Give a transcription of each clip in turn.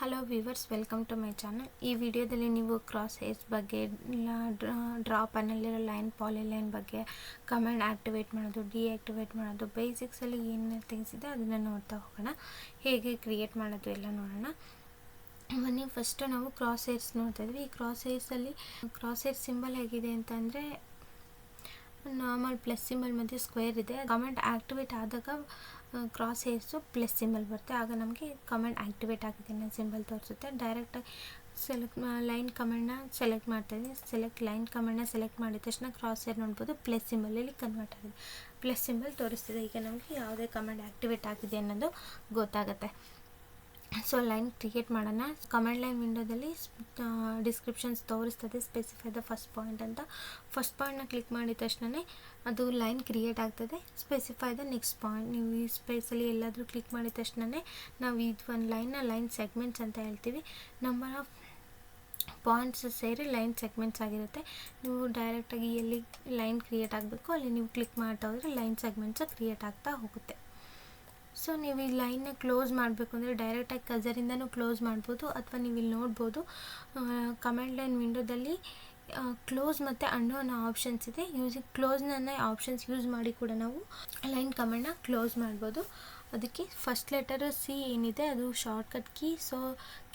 Hello viewers, welcome to my channel. ಈ ವಿಡಿಯೋದಲ್ಲಿ ನೀವು ಕ್ರಾಸ್ ಹೇರ್ಸ್ ಬಗ್ಗೆ, ಡ್ರಾ ಪ್ಯಾನಲ್ಲಿರೋ ಲೈನ್, ಪಾಲಿಲೈನ್ ಬಗ್ಗೆ, ಕಮಾಂಡ್ ಆ್ಯಕ್ಟಿವೇಟ್ ಮಾಡೋದು, ಡಿಆಕ್ಟಿವೇಟ್ ಮಾಡೋದು, ಬೇಸಿಕ್ಸಲ್ಲಿ ಏನೇನು ಥಿಂಗ್ಸ್ ಇದೆ ಅದನ್ನು ನೋಡ್ತಾ ಹೋಗೋಣ. ಹೇಗೆ ಕ್ರಿಯೇಟ್ ಮಾಡೋದು ಎಲ್ಲ ನೋಡೋಣ. ಬನ್ನಿ, ಫಸ್ಟು ನಾವು ಕ್ರಾಸ್ ಹೇರ್ಸ್ ನೋಡ್ತಾ ಇದ್ವಿ. ಈ ಕ್ರಾಸ್ ಹೇರ್ಸ್ ಸಿಂಬಲ್ ಹೇಗಿದೆ ಅಂತಂದರೆ ನಾರ್ಮಲ್ ಪ್ಲಸ್ ಸಿಂಬಲ್ ಮತ್ತು ಸ್ಕ್ವೇರ್ ಇದೆ. ಕಮೆಂಟ್ ಆ್ಯಕ್ಟಿವೇಟ್ ಆದಾಗ ಕ್ರಾಸ್ ಹೇರ್ಸು ಪ್ಲಸ್ ಸಿಂಬಲ್ ಬರುತ್ತೆ. ಆಗ ನಮಗೆ ಕಮೆಂಟ್ ಆ್ಯಕ್ಟಿವೇಟ್ ಆಗಿದೆ ಅನ್ನೋ ಸಿಂಬಲ್ ತೋರಿಸುತ್ತೆ. ಡೈರೆಕ್ಟಾಗಿ ಲೈನ್ ಕಮೆಂಟ್ನ ಸೆಲೆಕ್ಟ್ ಮಾಡ್ತಾಯಿದ್ದೀನಿ. ಲೈನ್ ಕಮೆಂಟ್ನ ಸೆಲೆಕ್ಟ್ ಮಾಡಿದ ತಕ್ಷಣ ಕ್ರಾಸ್ ಹೇರ್ ನೋಡ್ಬೋದು ಪ್ಲಸ್ ಸಿಂಬಲಲ್ಲಿ ಕನ್ವರ್ಟ್ ಆಗಿದೆ. ಪ್ಲಸ್ ಸಿಂಬಲ್ ತೋರಿಸ್ತಿದೆ. ಈಗ ನಮಗೆ ಯಾವುದೇ ಕಮೆಂಟ್ ಆ್ಯಕ್ಟಿವೇಟ್ ಆಗಿದೆ ಅನ್ನೋದು ಗೊತ್ತಾಗುತ್ತೆ. ಸೊ ಲೈನ್ ಕ್ರಿಯೇಟ್ ಮಾಡೋಣ. ಕಮೆಂಟ್ ಲೈನ್ ವಿಂಡೋದಲ್ಲಿ ಡಿಸ್ಕ್ರಿಪ್ಷನ್ಸ್ ತೋರಿಸ್ತದೆ, ಸ್ಪೆಸಿಫೈ ದ ಫಸ್ಟ್ ಪಾಯಿಂಟ್ ಅಂತ. ಫಸ್ಟ್ ಪಾಯಿಂಟ್ನ ಕ್ಲಿಕ್ ಮಾಡಿದ ತಕ್ಷಣ ಅದು ಲೈನ್ ಕ್ರಿಯೇಟ್ ಆಗ್ತದೆ. Specify the next point. ನೀವು ಈ ಸ್ಪೇಸಲ್ಲಿ ಎಲ್ಲಾದರೂ ಕ್ಲಿಕ್ ಮಾಡಿದ ತಕ್ಷಣ ನಾವು ಇದು ಒಂದು ಲೈನ್ ಸೆಗ್ಮೆಂಟ್ಸ್ ಅಂತ ಹೇಳ್ತೀವಿ. ನಂಬರ್ ಆಫ್ ಪಾಯಿಂಟ್ಸ್ ಸೇರಿ ಲೈನ್ ಸೆಗ್ಮೆಂಟ್ಸ್ ಆಗಿರುತ್ತೆ. ನೀವು ಡೈರೆಕ್ಟಾಗಿ ಎಲ್ಲಿ ಲೈನ್ ಕ್ರಿಯೇಟ್ ಆಗಬೇಕು ಅಲ್ಲಿ ನೀವು ಕ್ಲಿಕ್ ಮಾಡ್ತಾ ಹೋದರೆ ಲೈನ್ ಸೆಗ್ಮೆಂಟ್ಸ್ ಕ್ರಿಯೇಟ್ ಆಗ್ತಾ ಹೋಗುತ್ತೆ. ಸೊ ನೀವು ಈ ಲೈನ್ನ ಕ್ಲೋಸ್ ಮಾಡಬೇಕು ಅಂದರೆ ಡೈರೆಕ್ಟಾಗಿ ಕಜರಿಂದನೂ ಕ್ಲೋಸ್ ಮಾಡ್ಬೋದು, ಅಥವಾ ನೀವು ಇಲ್ಲಿ ನೋಡ್ಬೋದು ಕಮೆಂಟ್ ಲೈನ್ ವಿಂಡೋದಲ್ಲಿ ಕ್ಲೋಸ್ ಮತ್ತು ಅಂಡು ಅನ್ನೋ ಆಪ್ಷನ್ಸ್ ಇದೆ. ಕ್ಲೋಸ್ನ ಆಪ್ಷನ್ಸ್ ಯೂಸ್ ಮಾಡಿ ಕೂಡ ನಾವು ಲೈನ್ ಕಮೆಂಟ್ನ ಕ್ಲೋಸ್ ಮಾಡ್ಬೋದು. ಅದಕ್ಕೆ ಫಸ್ಟ್ ಲೆಟರು ಸಿ ಏನಿದೆ ಅದು ಶಾರ್ಟ್ಕಟ್ ಕೀ. ಸೊ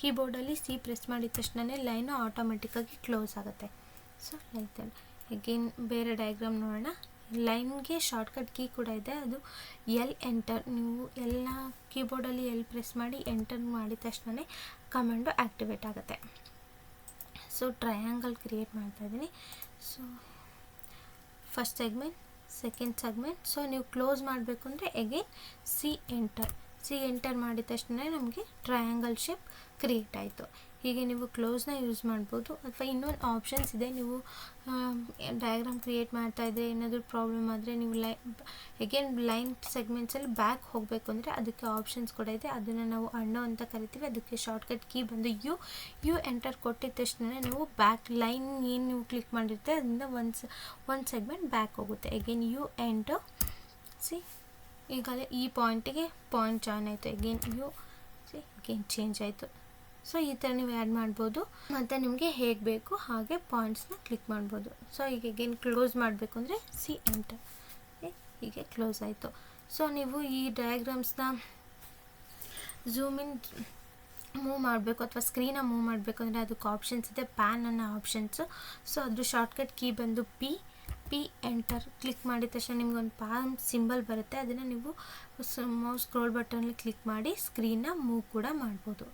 ಕೀಬೋರ್ಡಲ್ಲಿ ಸಿ ಪ್ರೆಸ್ ಮಾಡಿದ ತಕ್ಷಣ ಲೈನು ಆಟೋಮೆಟಿಕ್ಕಾಗಿ ಕ್ಲೋಸ್ ಆಗುತ್ತೆ. So like that. ಅಗೇನ್ ಬೇರೆ ಡಯಾಗ್ರಾಮ್ ನೋಡೋಣ. ಲೈನ್ಗೆ ಶಾರ್ಟ್ಕಟ್ ಕೀ ಕೂಡ ಇದೆ, ಅದು ಎಲ್ ಎಂಟರ್. ನೀವು ಎಲ್ಲ ಕೀಬೋರ್ಡಲ್ಲಿ ಎಲ್ ಪ್ರೆಸ್ ಮಾಡಿ ಎಂಟರ್ ಮಾಡಿದ ತಕ್ಷಣ ಕಮಾಂಡು ಆ್ಯಕ್ಟಿವೇಟ್ ಆಗುತ್ತೆ. ಸೊ ಟ್ರಯಾಂಗಲ್ ಕ್ರಿಯೇಟ್ ಮಾಡ್ತಾಯಿದ್ದೀನಿ. So first segment, second segment. So ನೀವು ಕ್ಲೋಸ್ ಮಾಡಬೇಕು ಅಂದರೆ ಎಗೇನ್ ಸಿ ಎಂಟರ್ ಮಾಡಿದ ತಕ್ಷಣ ನಮಗೆ ಟ್ರಯಾಂಗಲ್ ಶೇಪ್ ಕ್ರಿಯೇಟ್ ಆಯಿತು. ಹೀಗೆ ನೀವು ಕ್ಲೋಸ್ನ ಯೂಸ್ ಮಾಡ್ಬೋದು. ಅಥವಾ ಇನ್ನೊಂದು ಆಪ್ಷನ್ಸ್ ಇದೆ, ನೀವು ಡಯಾಗ್ರಾಮ್ ಕ್ರಿಯೇಟ್ ಮಾಡ್ತಾಯಿದ್ರೆ ಏನಾದರೂ ಪ್ರಾಬ್ಲಮ್ ಆದರೆ ನೀವು ಲೈನ್ ಸೆಗ್ಮೆಂಟ್ಸಲ್ಲಿ ಬ್ಯಾಕ್ ಹೋಗಬೇಕು ಅಂದರೆ ಅದಕ್ಕೆ ಆಪ್ಷನ್ಸ್ ಕೂಡ ಇದೆ. ಅದನ್ನು ನಾವು ಅಂಡು ಅಂತ ಕರಿತೀವಿ. ಅದಕ್ಕೆ ಶಾರ್ಟ್ಕಟ್ ಕೀ ಬಂದು ಯು ಎಂಟರ್ ಕೊಟ್ಟಿದ ತಕ್ಷಣ ನಾವು ಬ್ಯಾಕ್ ಲೈನ್ ಏನು ನೀವು ಕ್ಲಿಕ್ ಮಾಡಿರ್ತೀವಿ ಅದರಿಂದ ಒಂದು ಸೆಗ್ಮೆಂಟ್ ಬ್ಯಾಕ್ ಹೋಗುತ್ತೆ. ಅಗೇನ್ ಯು ಎಂಟರ್ ಸಿ, ಈಗಲೇ ಈ ಪಾಯಿಂಟಿಗೆ ಪಾಯಿಂಟ್ ಜಾಯ್ನ್ ಆಯಿತು. ಅಗೇನ್ ಚೇಂಜ್ ಆಯಿತು. ಸೊ ಈ ಥರ ನೀವು ಆ್ಯಡ್ ಮಾಡ್ಬೋದು, ಮತ್ತು ನಿಮಗೆ ಹೇಗೆ ಬೇಕು ಹಾಗೆ ಪಾಯಿಂಟ್ಸ್ನ ಕ್ಲಿಕ್ ಮಾಡ್ಬೋದು. ಸೊ ಈಗ ಅಗೇನ್ ಕ್ಲೋಸ್ ಮಾಡಬೇಕು ಅಂದರೆ ಸಿ ಎಂಟರ್. ಹೀಗೆ ಕ್ಲೋಸ್ ಆಯಿತು. ಸೊ ನೀವು ಈ ಡಯಾಗ್ರಾಮ್ಸ್ನ ಝೂಮ್ ಇನ್ ಮೂವ್ ಮಾಡಬೇಕು ಅಥವಾ ಸ್ಕ್ರೀನ ಮೂವ್ ಮಾಡಬೇಕು ಅಂದರೆ ಅದಕ್ಕೆ ಆಪ್ಷನ್ಸ್ ಇದೆ, ಪ್ಯಾನ್ ಅನ್ನೋ ಆಪ್ಷನ್ಸು. ಸೊ ಅದ್ರ ಶಾರ್ಟ್ಕಟ್ ಕೀ ಬಂದು ಪಿ ಎಂಟರ್. ಕ್ಲಿಕ್ ಮಾಡಿದ ತಕ್ಷಣ ನಿಮ್ಗೊಂದು ಪ್ಯಾನ್ ಸಿಂಬಲ್ ಬರುತ್ತೆ. ಅದನ್ನು ನೀವು ಮೌಸ್ ಸ್ಕ್ರೋಲ್ ಬಟನಲ್ಲಿ ಕ್ಲಿಕ್ ಮಾಡಿ ಸ್ಕ್ರೀನ್ನ ಮೂವ್ ಕೂಡ ಮಾಡ್ಬೋದು.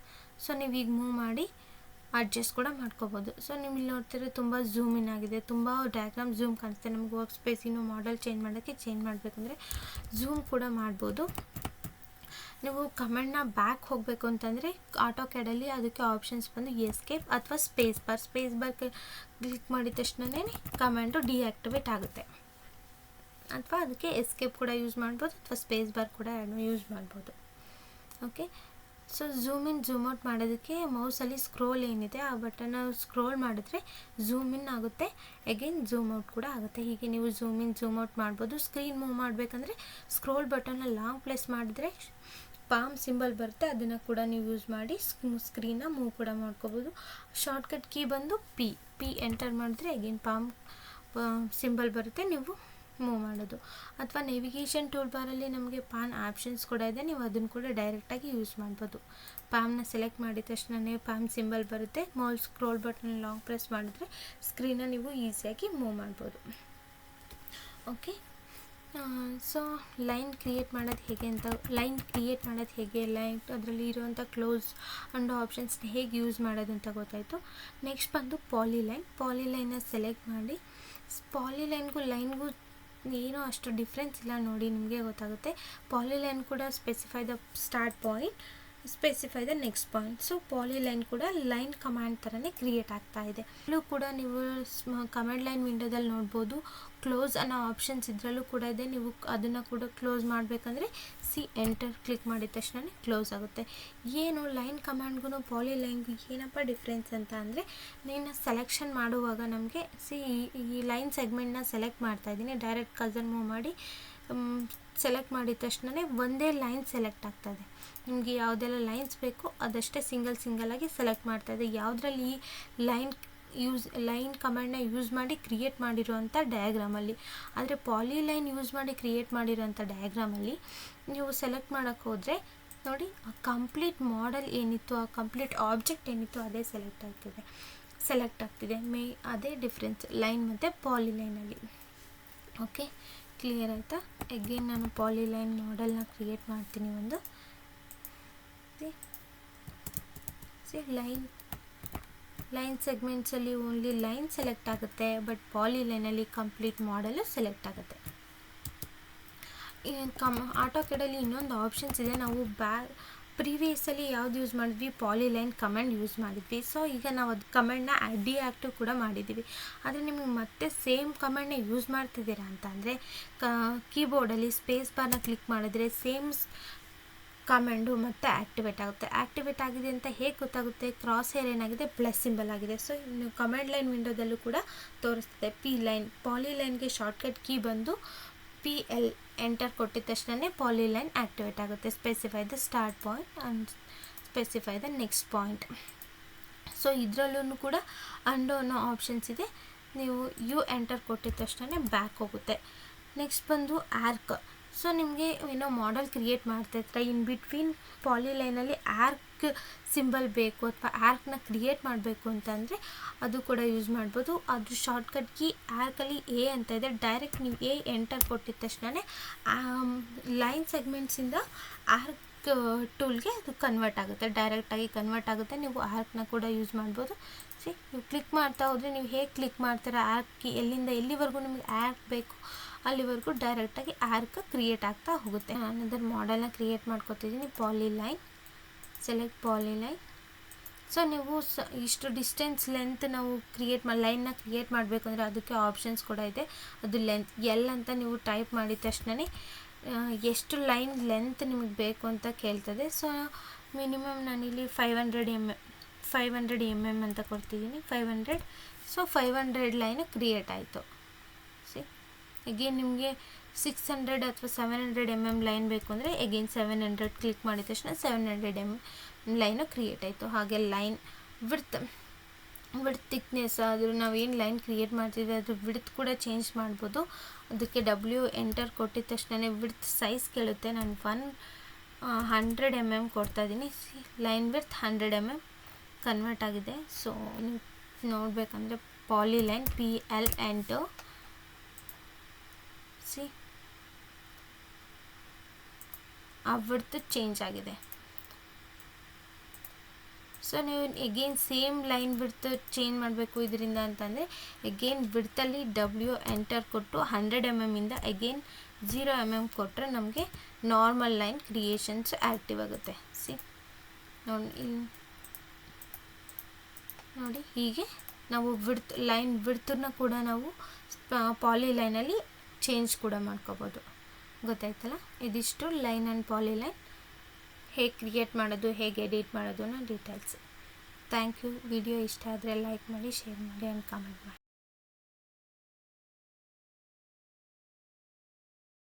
ಸೊ ನೀವು ಈಗ ಮೂವ್ ಮಾಡಿ ಅಡ್ಜಸ್ಟ್ ಕೂಡ ಮಾಡ್ಕೋಬೋದು. ಸೊ ನೀವು ಇಲ್ಲಿ ನೋಡ್ತಿರೋ ತುಂಬ ಝೂಮ್ ಇನ್ ಆಗಿದೆ, ತುಂಬ ಡಯಾಗ್ರಾಮ್ ಝೂಮ್ ಕಾಣಿಸುತ್ತೆ. ನಮ್ಗೆ ವರ್ಕ್ ಸ್ಪೇಸ್ ಇನ್ನೂ ಮಾಡೆಲ್ ಚೇಂಜ್ ಮಾಡಬೇಕಂದ್ರೆ ಝೂಮ್ ಕೂಡ ಮಾಡ್ಬೋದು. ನೀವು ಕಮೆಂಟ್ನ ಬ್ಯಾಕ್ ಹೋಗಬೇಕು ಅಂತಂದರೆ ಆಟೋ ಕ್ಯಾಡಲ್ಲಿ ಅದಕ್ಕೆ ಆಪ್ಷನ್ಸ್ ಬಂದು ಎಸ್ಕೇಪ್ ಅಥವಾ ಸ್ಪೇಸ್ ಬಾರ್ ಕ್ಲಿಕ್ ಮಾಡಿದ ತಕ್ಷಣವೇ ಕಮೆಂಟು ಡಿಆಕ್ಟಿವೇಟ್ ಆಗುತ್ತೆ. ಅಥವಾ ಅದಕ್ಕೆ ಎಸ್ಕೇಪ್ ಕೂಡ ಯೂಸ್ ಮಾಡ್ಬೋದು, ಅಥವಾ ಸ್ಪೇಸ್ ಬಾರ್ ಕೂಡ ಯೂಸ್ ಮಾಡ್ಬೋದು. Okay. So zoom in zoom out ಮಾಡೋದಕ್ಕೆ ಮೌಸಲ್ಲಿ ಸ್ಕ್ರೋಲ್ ಏನಿದೆ ಆ ಬಟನ್ನ ಸ್ಕ್ರೋಲ್ ಮಾಡಿದ್ರೆ ಝೂಮ್ ಇನ್ ಆಗುತ್ತೆ, ಅಗೇನ್ ಝೂಮ್ ಔಟ್ ಕೂಡ ಆಗುತ್ತೆ. ಹೀಗೆ ನೀವು ಝೂಮ್ ಇನ್ ಝೂಮ್ ಔಟ್ ಮಾಡ್ಬೋದು. ಸ್ಕ್ರೀನ್ ಮೂವ್ ಮಾಡಬೇಕಂದ್ರೆ ಸ್ಕ್ರೋಲ್ ಬಟನ್ನ ಲಾಂಗ್ ಪ್ರೆಸ್ ಮಾಡಿದ್ರೆ ಪಾಮ್ ಸಿಂಬಲ್ ಬರುತ್ತೆ, ಅದನ್ನು ಕೂಡ ನೀವು ಯೂಸ್ ಮಾಡಿ ಸ್ಕ್ರೀನ್ನ ಮೂವ್ ಕೂಡ ಮಾಡ್ಕೋಬೋದು. ಶಾರ್ಟ್ಕಟ್ ಕೀ ಬಂದು ಪಿ ಎಂಟರ್ ಮಾಡಿದ್ರೆ ಅಗೇನ್ ಪಾಮ್ ಸಿಂಬಲ್ ಬರುತ್ತೆ, ನೀವು ಮೂವ್ ಮಾಡೋದು. ಅಥವಾ ನೇವಿಗೇಷನ್ ಟೂಲ್ ಬಾರಲ್ಲಿ ನಮಗೆ ಪಾನ್ ಆಪ್ಷನ್ಸ್ ಕೂಡ ಇದೆ, ನೀವು ಅದನ್ನು ಕೂಡ ಡೈರೆಕ್ಟಾಗಿ ಯೂಸ್ ಮಾಡ್ಬೋದು. ಪ್ಯಾಮ್ನ ಸೆಲೆಕ್ಟ್ ಮಾಡಿದ ತಕ್ಷಣ ಪ್ಯಾಮ್ ಸಿಂಬಲ್ ಬರುತ್ತೆ, mouse scroll button long press ಮಾಡಿದ್ರೆ ಸ್ಕ್ರೀನ್ನ ನೀವು ಈಸಿಯಾಗಿ ಮೂವ್ ಮಾಡ್ಬೋದು. ಓಕೆ. ಸೊ ಲೈನ್ ಕ್ರಿಯೇಟ್ ಮಾಡೋದು ಹೇಗೆ ಲೈನ್ ಅದರಲ್ಲಿ ಇರುವಂಥ ಕ್ಲೋಸ್ ಅಂಡ್ ಆಪ್ಷನ್ಸ್ನ ಹೇಗೆ ಯೂಸ್ ಮಾಡೋದು ಅಂತ ಗೊತ್ತಾಯಿತು. ನೆಕ್ಸ್ಟ್ ಬಂದು ಪಾಲಿಲೈನ್ನ ಸೆಲೆಕ್ಟ್ ಮಾಡಿ. ಪಾಲಿಲೈನ್ಗೂ ಲೈನ್ಗೂ ಏನೋ ಅಷ್ಟು ಡಿಫ್ರೆನ್ಸ್ ಇಲ್ಲ ನೋಡಿ, ನಿಮಗೆ ಗೊತ್ತಾಗುತ್ತೆ. ಪಾಲಿಲೈನ್ ಕೂಡ specify the start point, specify the next point. So polyline ಕೂಡ ಲೈನ್ ಕಮಾಂಡ್ ಥರನೇ ಕ್ರಿಯೇಟ್ ಆಗ್ತಾ ಇದೆ. ಇಲ್ಲೂ ಕೂಡ ನೀವು ಕಮಾಂಡ್ ಲೈನ್ ವಿಂಡೋದಲ್ಲಿ ನೋಡ್ಬೋದು ಕ್ಲೋಸ್ ಅನ್ನೋ ಆಪ್ಷನ್ಸ್ ಇದರಲ್ಲೂ ಕೂಡ ಇದೆ. ನೀವು ಅದನ್ನು ಕೂಡ ಕ್ಲೋಸ್ ಮಾಡಬೇಕಂದ್ರೆ ಸಿ ಎಂಟರ್ ಕ್ಲಿಕ್ ಮಾಡಿದ ತಕ್ಷಣ ಕ್ಲೋಸ್ ಆಗುತ್ತೆ. ಏನು ಲೈನ್ ಕಮಾಂಡ್ಗೂ ಪಾಲಿಲೈನ್ಗೂ ಏನಪ್ಪ ಡಿಫ್ರೆನ್ಸ್ ಅಂತ ಅಂದರೆ, ನೀನು ಸೆಲೆಕ್ಷನ್ ಮಾಡುವಾಗ ನಮಗೆ ಈ ಲೈನ್ ಸೆಗ್ಮೆಂಟ್ನ ಸೆಲೆಕ್ಟ್ ಮಾಡ್ತಾಯಿದ್ದೀನಿ. ಡೈರೆಕ್ಟ್ ಕರ್ಸರ್ ಮೂವ್ ಮಾಡಿ ಸೆಲೆಕ್ಟ್ ಮಾಡಿದ ತಕ್ಷಣ ಒಂದೇ ಲೈನ್ ಸೆಲೆಕ್ಟ್ ಆಗ್ತದೆ. ನಿಮಗೆ ಯಾವುದೆಲ್ಲ ಲೈನ್ಸ್ ಬೇಕು ಅದಷ್ಟೇ ಸಿಂಗಲಾಗಿ ಸೆಲೆಕ್ಟ್ ಮಾಡ್ತಾಯಿದೆ. ಯಾವುದ್ರಲ್ಲಿ ಈ ಲೈನ್ ಕಮಾಂಡ್ನ ಯೂಸ್ ಮಾಡಿ ಕ್ರಿಯೇಟ್ ಮಾಡಿರೋವಂಥ ಡಯಾಗ್ರಾಮಲ್ಲಿ. ಆದರೆ ಪಾಲಿಲೈನ್ ಯೂಸ್ ಮಾಡಿ ಕ್ರಿಯೇಟ್ ಮಾಡಿರೋಂಥ ಡಯಾಗ್ರಾಮಲ್ಲಿ ನೀವು ಸೆಲೆಕ್ಟ್ ಮಾಡೋಕ್ಕೆ ಹೋದರೆ ನೋಡಿ, ಆ ಕಂಪ್ಲೀಟ್ ಮಾಡೆಲ್ ಏನಿತ್ತು, ಆ ಕಂಪ್ಲೀಟ್ ಆಬ್ಜೆಕ್ಟ್ ಏನಿತ್ತು ಅದೇ ಸೆಲೆಕ್ಟ್ ಆಗ್ತಿದೆ. ಅದೇ ಡಿಫ್ರೆನ್ಸ್ ಲೈನ್ ಮತ್ತು ಪಾಲಿಲೈನಲ್ಲಿ. ಓಕೆ, ಕ್ಲಿಯರ್ ಆಯಿತಾ? ಅಗೇನ್ ನಾನು ಪಾಲಿಲೈನ್ ಮಾಡೆಲ್ನ ಕ್ರಿಯೇಟ್ ಮಾಡ್ತೀನಿ. ಒಂದು ಲೈನ್ ಸೆಗ್ಮೆಂಟ್ಸಲ್ಲಿ ಓನ್ಲಿ ಲೈನ್ ಸೆಲೆಕ್ಟ್ ಆಗುತ್ತೆ, ಬಟ್ ಪಾಲಿಲೈನಲ್ಲಿ ಕಂಪ್ಲೀಟ್ ಮಾಡೆಲು ಸೆಲೆಕ್ಟ್ ಆಗುತ್ತೆ. ಆಟೋ ಕ್ಯಾಡಲ್ಲಿ ಇನ್ನೊಂದು ಆಪ್ಷನ್ಸ್ ಇದೆ. ನಾವು ಪ್ರೀವಿಯಸ್ಸಲ್ಲಿ ಯಾವ್ದು ಯೂಸ್ ಮಾಡಿದ್ವಿ, ಪಾಲಿಲೈನ್ ಕಮೆಂಡ್ ಯೂಸ್ ಮಾಡಿದ್ವಿ. ಸೊ ಈಗ ನಾವು ಅದು ಕಮೆಂಡ್ನ ಡಿಆಕ್ಟಿವ್ ಕೂಡ ಮಾಡಿದ್ದೀವಿ. ಆದರೆ ನಿಮಗೆ ಮತ್ತೆ ಸೇಮ್ ಕಮೆಂಡ್ನ ಯೂಸ್ ಮಾಡ್ತಿದ್ದೀರಾ ಅಂತ ಅಂದರೆ ಕೀಬೋರ್ಡಲ್ಲಿ ಸ್ಪೇಸ್ ಬಾರ್ನ ಕ್ಲಿಕ್ ಮಾಡಿದ್ರೆ ಸೇಮ್ ಕಮೆಂಡು ಮತ್ತೆ ಆ್ಯಕ್ಟಿವೇಟ್ ಆಗುತ್ತೆ. ಆ್ಯಕ್ಟಿವೇಟ್ ಆಗಿದೆ ಅಂತ ಹೇಗೆ ಗೊತ್ತಾಗುತ್ತೆ? ಕ್ರಾಸ್ ಹೇರ್ ಏನಾಗಿದೆ, ಪ್ಲಸ್ ಸಿಂಬಲ್ ಆಗಿದೆ. ಸೊ ಇನ್ನು ಕಮೆಂಡ್ ಲೈನ್ ವಿಂಡೋದಲ್ಲೂ ಕೂಡ ತೋರಿಸ್ತದೆ. ಪಾಲಿಲೈನ್ಗೆ ಶಾರ್ಟ್ಕಟ್ ಕೀ ಬಂದು PL ಎಂಟರ್ ಕೊಟ್ಟಿದ ತಕ್ಷಣ ಪಾಲಿಲೈನ್ ಆ್ಯಕ್ಟಿವೇಟ್ ಆಗುತ್ತೆ. Specify the start point and specify the next point. So ಇದರಲ್ಲೂ ಕೂಡ ಅಂಡೋ ಅನ್ನೋ ಆಪ್ಷನ್ಸ್ ಇದೆ. ನೀವು ಎಂಟರ್ ಕೊಟ್ಟಿದ ತಕ್ಷಣ ಬ್ಯಾಕ್ ಹೋಗುತ್ತೆ. ನೆಕ್ಸ್ಟ್ ಬಂದು ಆರ್ಕ್. ಸೊ ನಿಮಗೆ ಏನೋ ಮಾಡೆಲ್ ಕ್ರಿಯೇಟ್ ಮಾಡ್ತಾಯಿದ್ರೆ ಇನ್ ಬಿಟ್ವೀನ್ ಪಾಲಿಲೈನಲ್ಲಿ ಆರ್ಕ್ ಸಿಂಬಲ್ ಬೇಕು ಅಥವಾ ಆರ್ಕ್ನ ಕ್ರಿಯೇಟ್ ಮಾಡಬೇಕು ಅಂತಂದರೆ ಅದು ಕೂಡ ಯೂಸ್ ಮಾಡ್ಬೋದು. ಅದ್ರ ಶಾರ್ಟ್ಕಟ್ ಕೀ ಆರ್ಕಲ್ಲಿ A ಅಂತ ಇದೆ. ಡೈರೆಕ್ಟ್ ನೀವು A ಎಂಟರ್ ಕೊಟ್ಟಿದ ತಕ್ಷಣ ಲೈನ್ ಸೆಗ್ಮೆಂಟ್ಸಿಂದ ಆರ್ಕ್ ಟೂಲ್ಗೆ ಅದು ಡೈರೆಕ್ಟಾಗಿ ಕನ್ವರ್ಟ್ ಆಗುತ್ತೆ. ನೀವು ಆರ್ಕ್ನ ಕೂಡ ಯೂಸ್ ಮಾಡ್ಬೋದು. ನೀವು ಕ್ಲಿಕ್ ಮಾಡ್ತಾ ಹೋದರೆ ನೀವು ಹೇಗೆ ಕ್ಲಿಕ್ ಮಾಡ್ತೀರಾ, ಆರ್ಕ್ ಕೀ ಎಲ್ಲಿಂದ ಎಲ್ಲಿವರೆಗೂ ನಿಮಗೆ ಆರ್ಕ್ ಬೇಕು ಅಲ್ಲಿವರೆಗೂ ಡೈರೆಕ್ಟಾಗಿ ಆರ್ಕ್ ಕ್ರಿಯೇಟ್ ಆಗ್ತಾ ಹೋಗುತ್ತೆ. ನಾನು ಅದರ ಮಾಡೆಲ್ನ ಕ್ರಿಯೇಟ್ ಮಾಡ್ಕೊತಿದ್ದೀನಿ. ಪಾಲಿಲೈನ್, ಸೆಲೆಕ್ಟ್ ಪಾಲಿಲೈನ್. ಸೊ ನೀವು ಇಷ್ಟು ಡಿಸ್ಟೆನ್ಸ್ ಲೆಂತ್ ನಾವು ಲೈನ್ನ ಕ್ರಿಯೇಟ್ ಮಾಡಬೇಕು ಅಂದರೆ ಅದಕ್ಕೆ ಆಪ್ಷನ್ಸ್ ಕೂಡ ಇದೆ. ಅದು ಲೆಂತ್ L ಅಂತ ನೀವು ಟೈಪ್ ಮಾಡಿದ ತಕ್ಷಣ ಎಷ್ಟು ಲೈನ್ ಲೆಂತ್ ನಿಮಗೆ ಬೇಕು ಅಂತ ಕೇಳ್ತದೆ. ಸೊ ಮಿನಿಮಮ್ ನಾನಿಲ್ಲಿ 500 mm ಅಂತ ಕೊಡ್ತಿದ್ದೀನಿ. 500. ಸೊ 500 ಲೈನ್ ಕ್ರಿಯೇಟ್ ಆಯಿತು. ಅಗೇನ್ ನಿಮಗೆ 600 ಅಥವಾ 700 mm ಲೈನ್ ಬೇಕು ಅಂದರೆ ಅಗೇನ್ 700 ಕ್ಲಿಕ್ ಮಾಡಿದ ತಕ್ಷಣ 700 mm ಲೈನು ಕ್ರಿಯೇಟ್ ಆಯಿತು. ಹಾಗೆ ಲೈನ್ ವಿಡ್ತ್ ಥಿಕ್ನೆಸ್, ಆದರೂ ನಾವೇನು ಲೈನ್ ಕ್ರಿಯೇಟ್ ಮಾಡ್ತಿದ್ವಿ ಅದ್ರ ವಿಡ್ತ್ ಕೂಡ ಚೇಂಜ್ ಮಾಡ್ಬೋದು. ಅದಕ್ಕೆ W ಎಂಟರ್ ಕೊಟ್ಟಿದ ತಕ್ಷಣ ವಿಡ್ತ್ ಸೈಜ್ ಕೇಳುತ್ತೆ. ನಾನು 100 mm ಕೊಡ್ತಾ ಇದ್ದೀನಿ. ಲೈನ್ ವಿಡ್ತ್ 100 mm ಕನ್ವರ್ಟ್ ಆಗಿದೆ. ಸೊ ನೀವು ನೋಡಬೇಕಂದ್ರೆ ಪಾಲಿಲೈನ್ PL ಎಂಟು ಆ ವಿಡ್ತ್ ಚೇಂಜ್ ಆಗಿದೆ. ಸೊ ನೀವು again same line width change ಮಾಡಬೇಕು ಇದರಿಂದ ಅಂತಂದರೆ ಎಗೇನ್ ವಿಡ್ತಲ್ಲಿ W ಎಂಟರ್ ಕೊಟ್ಟು 100 mm ಇಂದ ಅಗೇನ್ 0 mm ಕೊಟ್ಟರೆ ನಮಗೆ ನಾರ್ಮಲ್ ಲೈನ್ ಕ್ರಿಯೇಷನ್ಸ್ ಆ್ಯಕ್ಟಿವ್ ಆಗುತ್ತೆ. ನೋಡಿ ಹೀಗೆ ನಾವು ಲೈನ್ ವಿಡ್ತನ್ನ ಕೂಡ ನಾವು ಪಾಲಿಲೈನಲ್ಲಿ ಚೇಂಜ್ ಕೂಡ ಮಾಡ್ಕೋಬೋದು. ಗೊತ್ತಾಯ್ತಲ್ಲ? ಇದಿಷ್ಟು ಲೈನ್ ಆ್ಯಂಡ್ ಪಾಲಿಲೈನ್ ಹೇಗೆ ಕ್ರಿಯೇಟ್ ಮಾಡೋದು, ಹೇಗೆ ಎಡಿಟ್ ಮಾಡೋದು ಅನ್ನೋ ಡೀಟೇಲ್ಸ್. Thank you. ವಿಡಿಯೋ ಇಷ್ಟ ಆದರೆ ಲೈಕ್ ಮಾಡಿ, ಶೇರ್ ಮಾಡಿ ಆ್ಯಂಡ್ ಕಮೆಂಟ್ ಮಾಡಿ.